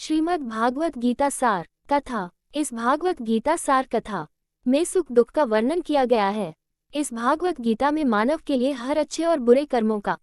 श्रीमद् भागवत गीता सार कथा। इस भागवत गीता सार कथा में सुख दुख का वर्णन किया गया है। इस भागवत गीता में मानव के लिए हर अच्छे और बुरे कर्मों का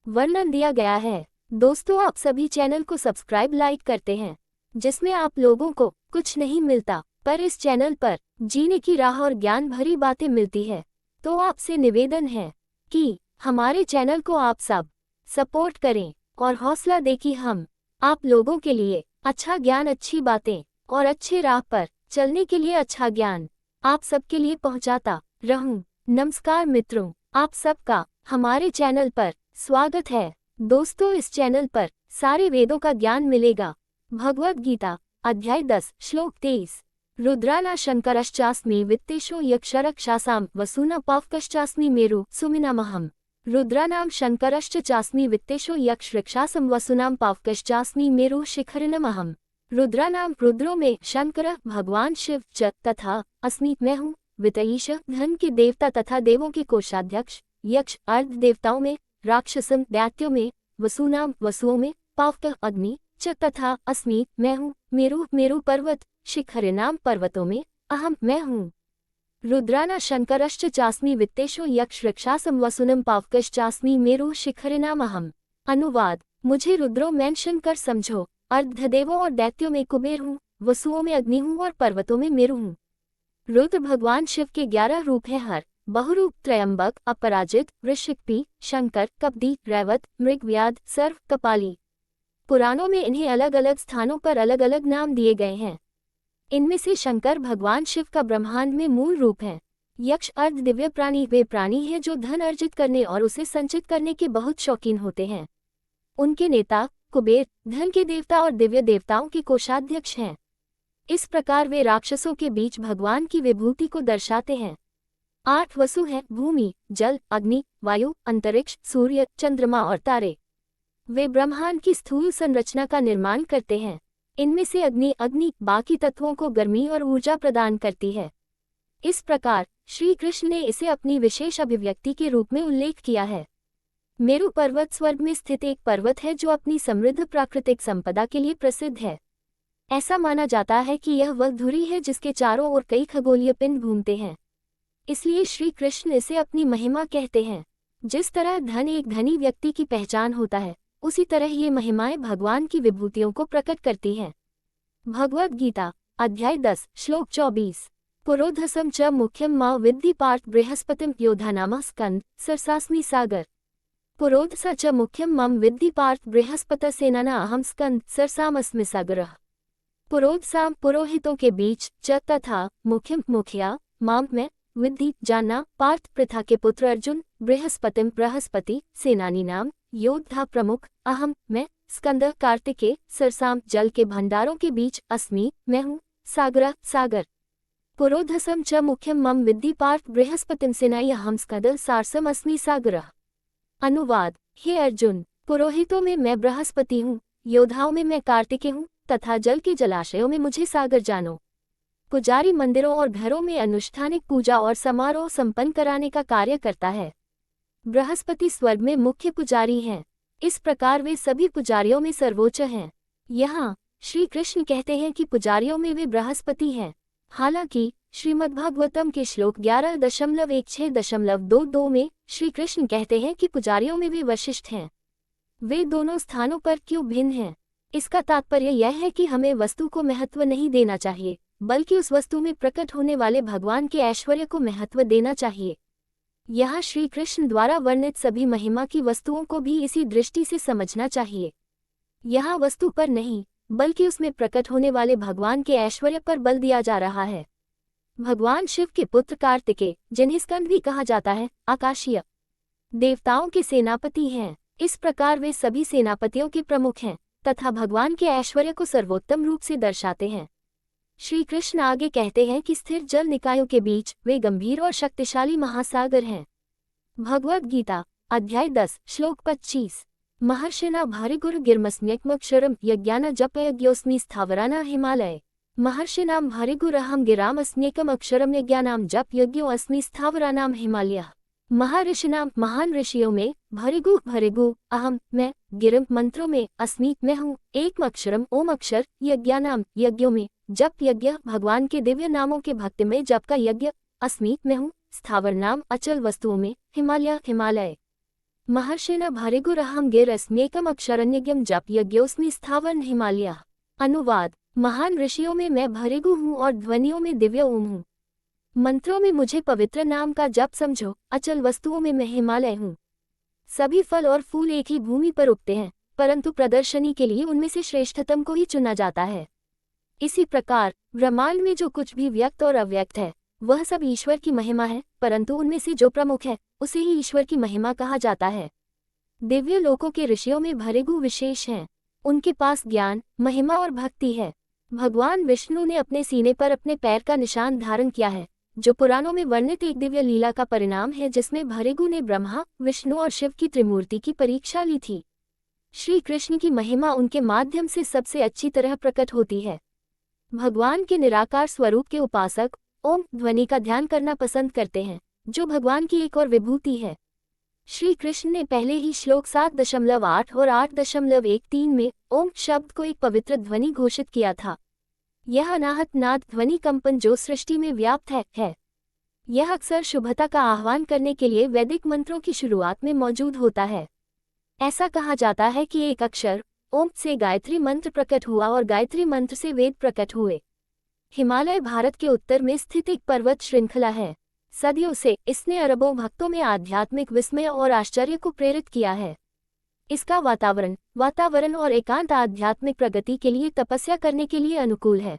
वर्णन दिया गया है। दोस्तों, आप सभी चैनल को सब्सक्राइब लाइक करते हैं, जिसमें आप लोगों को कुछ नहीं मिलता, पर इस चैनल पर जीने की राह और ज्ञान भरी बातें मिलती है। तो आपसे निवेदन है कि हमारे चैनल को आप सब सपोर्ट करें और हौसला दें कि हम आप लोगों के लिए अच्छा ज्ञान, अच्छी बातें और अच्छे राह पर चलने के लिए अच्छा ज्ञान आप सबके लिए पहुंचाता रहूं। नमस्कार मित्रों, आप सबका हमारे चैनल पर स्वागत है। दोस्तों, इस चैनल पर सारे वेदों का ज्ञान मिलेगा। भगवद गीता अध्याय 10 श्लोक 23। रुद्राना शंकरश्चास्मि वित्तेषु यक्षरक्षासां वसूना पावकश्चास्मि मेरु सुमिनामहम्। रुद्रानां शंकरश्च चास्मि वित्तेषु यक्षरक्षासं वसुनां पावकश्चास्मि मेरु शिखरिणमहम्। रुद्रानां रुद्रों में शंकर भगवान शिव च तथा अस्मि मैं हूँ। वित्तईश धन के देवता तथा देवों के कोषाध्यक्ष। यक्ष अर्ध देवताओं में, राक्षसम दैत्यों में, वसुनाम वसुओं में, पावक अग्नि च तथा अस्मि मैं हूँ। मेरु मेरु पर्वत, शिखरिणाम पर्वतों में, अहम मैं हूँ। रुद्राना शंकरश्च चास्मि वित्तेषु यक्षरक्षासं वसुनं पावकश्चास्मि मेरु शिखरिणाम अहम्। अनुवाद: मुझे रुद्रों में शंकर समझो, अर्धदेवों और दैत्यों में कुबेर हूँ, वसुओं में अग्नि हूँ और पर्वतों में मेरु हूँ। रुद्र भगवान शिव के 11 रूप है: हर, बहुरूप, त्रयंबक, अपराजित, वृश्चिकपी, शंकर, कपदी, रैवत, मृगव्याध, सर्व, कपाली। पुराणों में इन्हें अलग अलग स्थानों पर अलग अलग नाम दिए गए हैं। इनमें से शंकर भगवान शिव का ब्रह्मांड में मूल रूप है। यक्ष अर्ध दिव्य प्राणी वे प्राणी हैं जो धन अर्जित करने और उसे संचित करने के बहुत शौकीन होते हैं। उनके नेता कुबेर धन के देवता और दिव्य देवताओं के कोषाध्यक्ष हैं। इस प्रकार वे राक्षसों के बीच भगवान की विभूति को दर्शाते हैं। 8 वसु हैं: भूमि, जल, अग्नि, वायु, अंतरिक्ष, सूर्य, चंद्रमा और तारे। वे ब्रह्मांड की स्थूल संरचना का निर्माण करते हैं। इनमें से अग्नि बाकी तत्वों को गर्मी और ऊर्जा प्रदान करती है। इस प्रकार श्री कृष्ण ने इसे अपनी विशेष अभिव्यक्ति के रूप में उल्लेख किया है। मेरु पर्वत स्वर्ग में स्थित एक पर्वत है जो अपनी समृद्ध प्राकृतिक संपदा के लिए प्रसिद्ध है। ऐसा माना जाता है कि यह वह धुरी है जिसके चारों ओर कई खगोलीय पिंड घूमते हैं, इसलिए श्री कृष्ण इसे अपनी महिमा कहते हैं। जिस तरह धन एक धनी व्यक्ति की पहचान होता है, उसी तरह ये महिमाएं भगवान की विभूतियों को प्रकट करती हैं। भगवद गीता अध्याय 10 श्लोक 24। पुरोधसम च मुख्यम मा विद्धि पार्थ बृहस्पतिम योधानामः स्कंद सरसास्मि सागर। पुरोधस च मुख्यम मम विद्धि पार्थ बृहस्पतिसेनाना अहम स्कंद सरसामस्मि सागरः। पुरोधसाम पुरोहितों के बीच, च तथा, मुख्यम मुखिया, माम में, विद्धि जानना, पार्थ पृथा के पुत्र अर्जुन, बृहस्पतिम बृहस्पति, सेनानी नाम, योद्धा प्रमुख, अहम मैं, स्कंद कार्तिकेय, सरसाम जल के भंडारों के बीच, अस्मि मैं हूँ, सागर सागर। पुरोधसम च मुख्यम मम विद्धि पार्थ बृहस्पतिम सेनाई अहम स्कंद सारसम अस्मि सागरः। अनुवाद: हे अर्जुन, पुरोहितों में मैं बृहस्पति हूँ, योद्धाओं में मैं कार्तिकेय हूँ तथा जल के जलाशयों में मुझे सागर जानो। पुजारी मंदिरों और घरों में अनुष्ठानिक पूजा और समारोह संपन्न कराने का कार्य करता है। बृहस्पति स्वर्ग में मुख्य पुजारी हैं। इस प्रकार वे सभी पुजारियों में सर्वोच्च हैं। यहाँ श्री कृष्ण कहते हैं कि पुजारियों में वे बृहस्पति हैं। हालांकि श्रीमद्भागवतम के श्लोक 11.16.22 में श्री कृष्ण कहते हैं कि पुजारियों में वे वशिष्ठ हैं। वे दोनों स्थानों पर क्यों भिन्न हैं? इसका तात्पर्य यह है कि हमें वस्तु को महत्व नहीं देना चाहिए, बल्कि उस वस्तु में प्रकट होने वाले भगवान के ऐश्वर्य को महत्व देना चाहिए। यहाँ श्री कृष्ण द्वारा वर्णित सभी महिमा की वस्तुओं को भी इसी दृष्टि से समझना चाहिए। यहाँ वस्तु पर नहीं, बल्कि उसमें प्रकट होने वाले भगवान के ऐश्वर्य पर बल दिया जा रहा है। भगवान शिव के पुत्र कार्तिकेय, जिन्हें स्कंद भी कहा जाता है, आकाशीय देवताओं के सेनापति हैं। इस प्रकार वे सभी सेनापतियों के प्रमुख हैं तथा भगवान के ऐश्वर्य को सर्वोत्तम रूप से दर्शाते हैं। श्री कृष्ण आगे कहते हैं कि स्थिर जल निकायों के बीच वे गंभीर और शक्तिशाली महासागर हैं। भगवद गीता अध्याय 10 श्लोक 25। महर्षिना भारिगुरु गिरमस्म्यक्मक्षरम यज्ञान जपयज्ञोस्मि स्थावराना हिमालय। महर्षिनाम भारिगुरहम गिरामस्म्येकम अक्षरम यज्ञानाम जप यज्ञो अस्मि स्थावरानाम हिमालयः। महर्षिणाम महान ऋषियों में भृगु भृगु अहम मैं, गिरम मंत्रों में अस्मि मैं हूँ, एक अक्षरम ओम अक्षर, यज्ञानाम यज्ञों में जप यज्ञ भगवान के दिव्य नामों के भक्ति में जप का यज्ञ अस्मि मैं हूँ, स्थावर नाम अचल वस्तुओं में हिमालय हिमालय। महर्षिण भृगुरहम गिरस्म्येकम अक्षरन्यज्ञम जप यज्ञोस्मि स्थावर हिमालय। अनुवाद। महान ऋषियों में मैं भृगु हूँ और ध्वनियों में दिव्य ओम हूँ। मंत्रों में मुझे पवित्र नाम का जप समझो, अचल वस्तुओं में मैं हिमालय हूँ। सभी फल और फूल एक ही भूमि पर उगते हैं, परंतु प्रदर्शनी के लिए उनमें से श्रेष्ठतम को ही चुना जाता है। इसी प्रकार ब्रह्मांड में जो कुछ भी व्यक्त और अव्यक्त है वह सब ईश्वर की महिमा है, परंतु उनमें से जो प्रमुख है उसे ही ईश्वर की महिमा कहा जाता है। दिव्य लोकों के ऋषियों में भृगु विशेष हैं। उनके पास ज्ञान, महिमा और भक्ति है। भगवान विष्णु ने अपने सीने पर अपने पैर का निशान धारण किया है, जो पुराणों में वर्णित एक दिव्य लीला का परिणाम है, जिसमें भृगु ने ब्रह्मा, विष्णु और शिव की त्रिमूर्ति की परीक्षा ली थी। श्री कृष्ण की महिमा उनके माध्यम से सबसे अच्छी तरह प्रकट होती है। भगवान के निराकार स्वरूप के उपासक ओम ध्वनि का ध्यान करना पसंद करते हैं, जो भगवान की एक और विभूति है। श्री कृष्ण ने पहले ही श्लोक 7.8 और 8.13 में ओम शब्द को एक पवित्र ध्वनि घोषित किया था। यह अनाहत नाद ध्वनि कंपन जो सृष्टि में व्याप्त है। यह अक्सर शुभता का आह्वान करने के लिए वैदिक मंत्रों की शुरुआत में मौजूद होता है। ऐसा कहा जाता है कि एक अक्षर ओम से गायत्री मंत्र प्रकट हुआ और गायत्री मंत्र से वेद प्रकट हुए। हिमालय भारत के उत्तर में स्थित एक पर्वत श्रृंखला है। सदियों से इसने अरबों भक्तों में आध्यात्मिक विस्मय और आश्चर्य को प्रेरित किया है। इसका वातावरण और एकांत आध्यात्मिक प्रगति के लिए तपस्या करने के लिए अनुकूल है।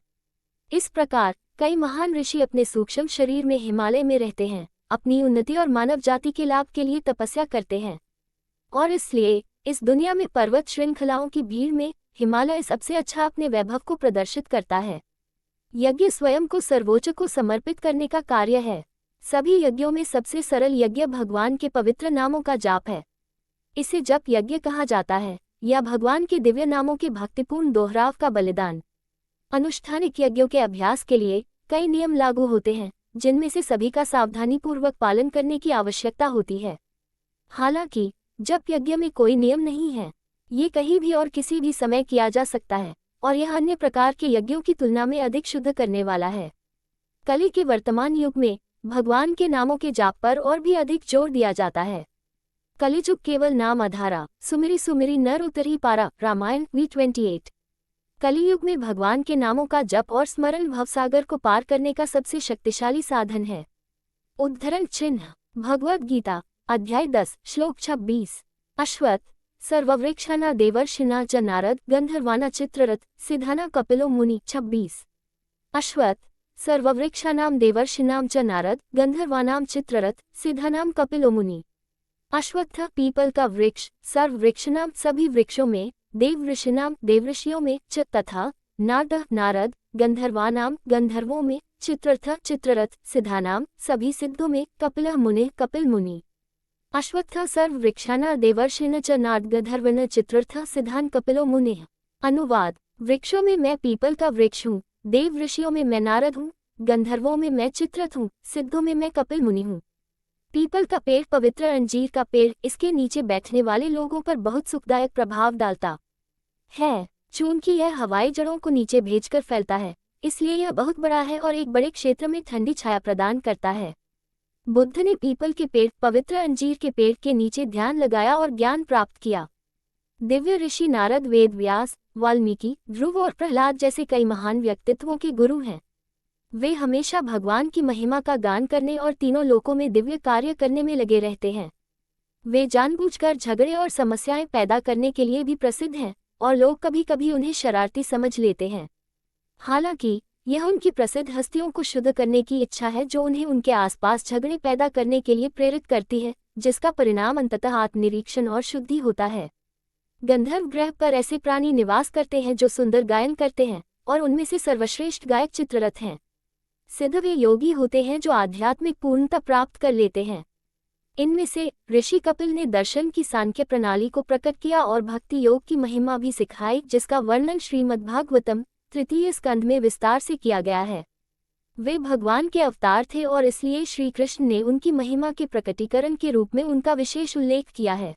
इस प्रकार कई महान ऋषि अपने सूक्ष्म शरीर में हिमालय में रहते हैं, अपनी उन्नति और मानव जाति के लाभ के लिए तपस्या करते हैं। और इसलिए इस दुनिया में पर्वत श्रृंखलाओं की भीड़ में हिमालय सबसे अच्छा अपने वैभव को प्रदर्शित करता है। यज्ञ स्वयं को सर्वोच्च को समर्पित करने का कार्य है। सभी यज्ञों में सबसे सरल यज्ञ भगवान के पवित्र नामों का जाप है। इसे जप यज्ञ कहा जाता है, या भगवान के दिव्य नामों के भक्तिपूर्ण दोहराव का बलिदान। अनुष्ठानिक यज्ञों के अभ्यास के लिए कई नियम लागू होते हैं, जिनमें से सभी का सावधानीपूर्वक पालन करने की आवश्यकता होती है। हालांकि जप यज्ञ में कोई नियम नहीं है। ये कहीं भी और किसी भी समय किया जा सकता है, और यह अन्य प्रकार के यज्ञों की तुलना में अधिक शुद्ध करने वाला है। कलि के वर्तमान युग में भगवान के नामों के जाप पर और भी अधिक जोर दिया जाता है। कलिजुग केवल नाम आधारा, सुमिरी सुमिरी नर उतरी पारा, रामायण V28। कलियुग में भगवान के नामों का जप और स्मरण भवसागर को पार करने का सबसे शक्तिशाली साधन है। उद्धरण चिन्ह भगवद गीता अध्याय 10 श्लोक 26। अश्वत्थ सर्ववृक्षाना देवर्षिना च नारद गंधर्वाना चित्ररथ सिद्धाना कपिलो मुनि 26। अश्वत्थ सर्ववृक्षानाम देवर्षिनाम च नारद गंधर्वानाम चित्ररथ सिद्धानाम कपिलो मुनि। अश्वत्थ पीपल का वृक्ष, सर्व वृक्षनाम सभी वृक्षों में, देव ऋषिनाम देवऋषियों में, च तथा नारद नारद, गंधर्वानाम गंधर्वों में, चित्ररथ चित्ररथ सिद्धानाम सभी सिद्धों में, कपिलः मुने कपिल मुनि। अश्वत्थ सर्व वृक्षाना देवर्षिन च नारद गंधर्वन चित्ररथ सिद्धान कपिलो मुने। अनुवाद। वृक्षों में मैं पीपल का वृक्ष हूँ, देव ऋषियों में मैं नारद हूँ, गंधर्वों में मैं चित्ररथ हूँ, सिद्धों में मैं कपिल मुनि हूँ। पीपल का पेड़ पवित्र अंजीर का पेड़ इसके नीचे बैठने वाले लोगों पर बहुत सुखदायक प्रभाव डालता है। चूंकि यह हवाई जड़ों को नीचे भेजकर फैलता है, इसलिए यह बहुत बड़ा है और एक बड़े क्षेत्र में ठंडी छाया प्रदान करता है। बुद्ध ने पीपल के पेड़ पवित्र अंजीर के पेड़ के नीचे ध्यान लगाया और ज्ञान प्राप्त किया। दिव्य ऋषि नारद वेद व्यास, वाल्मीकि, ध्रुव और प्रहलाद जैसे कई महान व्यक्तित्वों के गुरु हैं। वे हमेशा भगवान की महिमा का गान करने और तीनों लोकों में दिव्य कार्य करने में लगे रहते हैं। वे जानबूझकर झगड़े और समस्याएं पैदा करने के लिए भी प्रसिद्ध हैं, और लोग कभी कभी उन्हें शरारती समझ लेते हैं। हालांकि यह उनकी प्रसिद्ध हस्तियों को शुद्ध करने की इच्छा है, जो उन्हें उनके आसपास झगड़े पैदा करने के लिए प्रेरित करती है, जिसका परिणाम अंततः आत्मनिरीक्षण और शुद्धि होता है। गंधर्व ग्रह पर ऐसे प्राणी निवास करते हैं जो सुंदर गायन करते हैं, और उनमें से सर्वश्रेष्ठ गायक चित्ररथ हैं। सिद्ध वे योगी होते हैं जो आध्यात्मिक पूर्णता प्राप्त कर लेते हैं। इनमें से ऋषि कपिल ने दर्शन की सांख्य प्रणाली को प्रकट किया और भक्ति योग की महिमा भी सिखाई, जिसका वर्णन श्रीमद्भागवतम तृतीय स्कंध में विस्तार से किया गया है। वे भगवान के अवतार थे और इसलिए श्री कृष्ण ने उनकी महिमा के प्रकटीकरण के रूप में उनका विशेष उल्लेख किया है।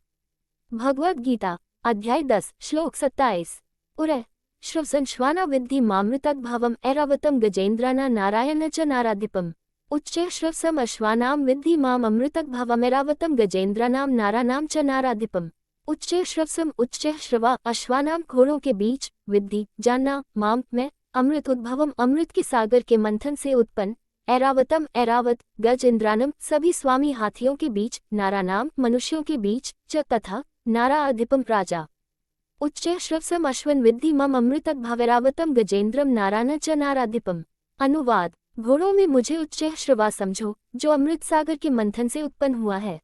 भगवद गीता अध्याय 10 श्लोक 27 उरय श्रवसंश्वाना विद्धि मामृतद भवम ऐरावतम गजेन्द्राना नारायण च नाराधिपम उच्चैः श्रवसम अश्वानाम विद्धि माम अमृतद भवम ऐरावतम गजेन्द्रानाम नारानाम च नाराधिपम उच्चैः श्रवसम उच्चैः श्रवा अश्वानाम घोड़ों के बीच विद्धि जानना माम मैं अमृत उद्भवम अमृत के सागर के मंथन से उत्पन्न ऐरावतम ऐरावत गज इंद्रानम सभी स्वामी हाथियों के बीच नारानाम मनुष्यों के बीच च तथा नारा अधिपम राजा उच्चैः श्रवसम अश्वन विद्धि मम अमृतद भवैरावतम गजेन्द्रम नारान च नाराधिपम। अनुवाद घोड़ों में मुझे उच्चैः श्रवा समझो जो अमृत सागर के मंथन से उत्पन्न हुआ है।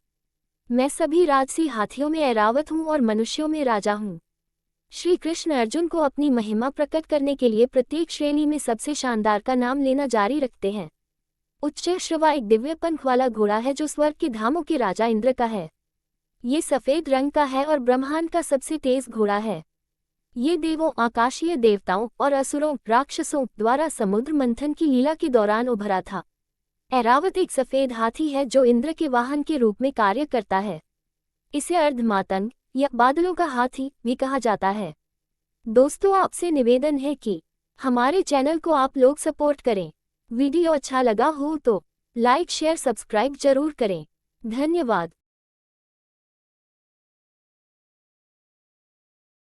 मैं सभी राजसी हाथियों में ऐरावत हूँ और मनुष्यों में राजा हूँ। श्री कृष्ण अर्जुन को अपनी महिमा प्रकट करने के लिए प्रत्येक श्रेणी में सबसे शानदार का नाम लेना जारी रखते हैं। उच्चैः श्रवा एक दिव्य पंख वाला घोड़ा है जो स्वर्ग के धामों के राजा इंद्र का है। ये सफेद रंग का है और ब्रह्मांड का सबसे तेज घोड़ा है। ये देवों आकाशीय देवताओं और असुरों राक्षसों द्वारा समुद्र मंथन की लीला के दौरान उभरा था। ऐरावत एक सफेद हाथी है जो इंद्र के वाहन के रूप में कार्य करता है। इसे अर्धमातंग या बादलों का हाथी भी कहा जाता है। दोस्तों आपसे निवेदन है कि हमारे चैनल को आप लोग सपोर्ट करें। वीडियो अच्छा लगा हो तो लाइक शेयर सब्सक्राइब जरूर करें। धन्यवाद।